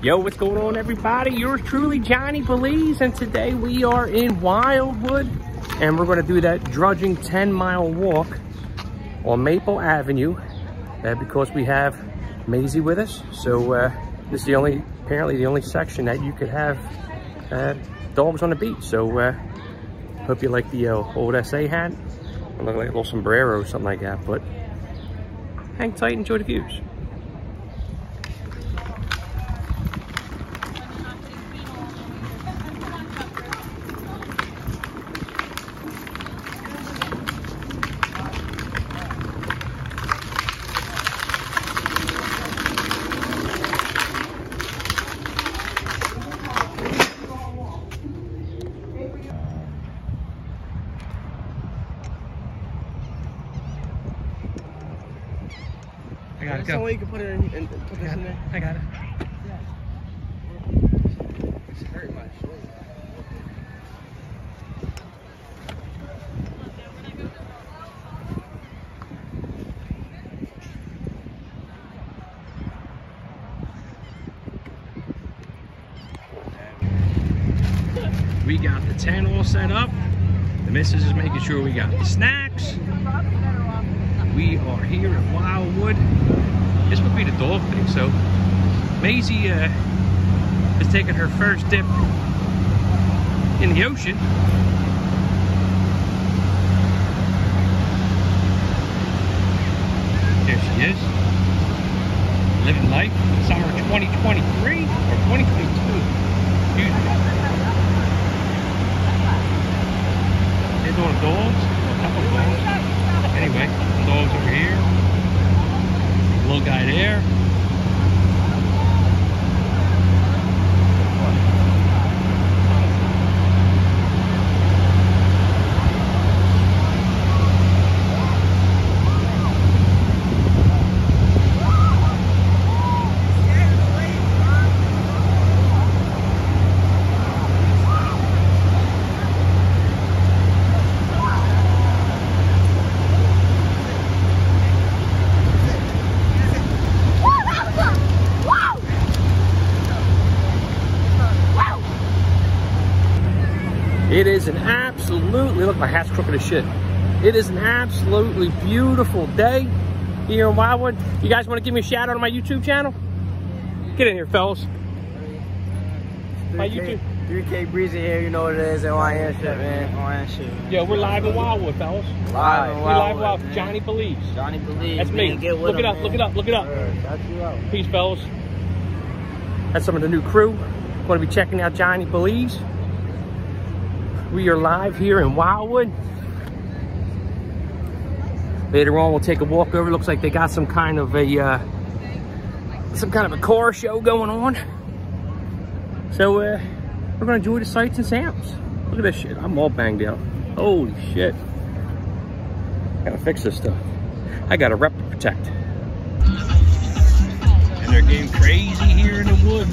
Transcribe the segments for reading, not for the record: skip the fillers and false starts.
Yo, what's going on, everybody? Yours truly, Johnny Beiize, and today we are in Wildwood, and we're going to do that drudging 10-mile walk on Maple Avenue because we have Maisie with us. So this is apparently the only section that you could have dogs on the beach. So hope you like the old SA hat. It looks like a little sombrero or something like that, but hang tight, enjoy the views. I gotta go. You can put it in, put this in there. I got it. Yeah. It's hurting my shoulder. We got the tent all set up. The missus is making sure we got the snacks. We are here at Wildwood. This would be the dog thing. So Maisie is taking her first dip in the ocean. There she is, living life. Summer 2023 or 2022. Excuse me. There's all the dogs, a couple of dogs. Anyway, the dogs over here, little guy there. It is an absolutely, look, my hat's crooked as shit. It is an absolutely beautiful day here in Wildwood. You guys want to give me a shout out on my YouTube channel? Get in here, fellas. My YouTube. 3K Breezy here, you know what it is, NYN shit, man. NYN shit, man. Yeah, we're live in Wildwood, fellas. Live in Wildwood, We're live with Johnny Beiize. Johnny Beiize. That's me. Look it up, look it up, look it up. That's you out. Peace, fellas. That's some of the new crew. Going to be checking out Johnny Beiize. We are live here in Wildwood. Later on, we'll take a walk over. Looks like they got some kind of a car show going on. So we're gonna enjoy the sights and sounds. Look at this shit. I'm all banged out. Holy shit! Gotta fix this stuff. I got a rep to protect. And they're getting crazy here in the wood,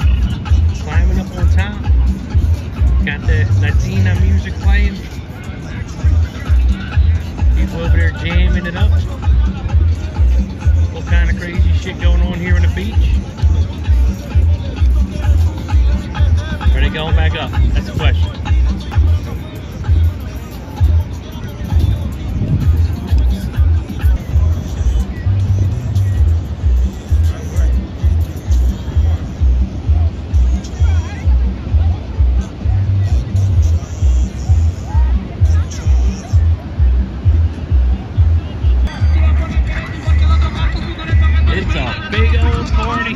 climbing up on top. Got the Latina music playing. People over there jamming it up. All kind of crazy shit going on here on the beach. Are they going back up? That's the question.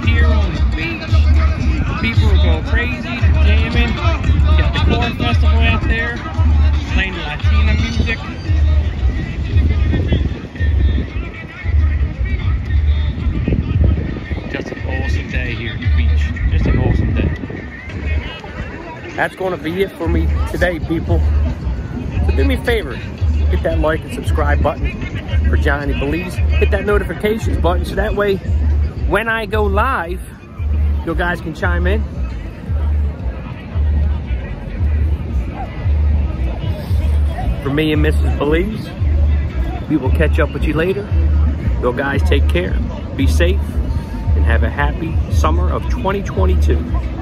Here on the beach. People are going crazy, they're jamming. You got the corn festival out there, playing Latina music. Just an awesome day here at the beach. Just an awesome day. That's going to be it for me today, people. So do me a favor, hit that like and subscribe button for Johnny Beiize. Hit that notifications button so that way when I go live, you guys can chime in. For me and Mrs. Beiize, we will catch up with you later. You guys take care. Be safe. and have a happy summer of 2022.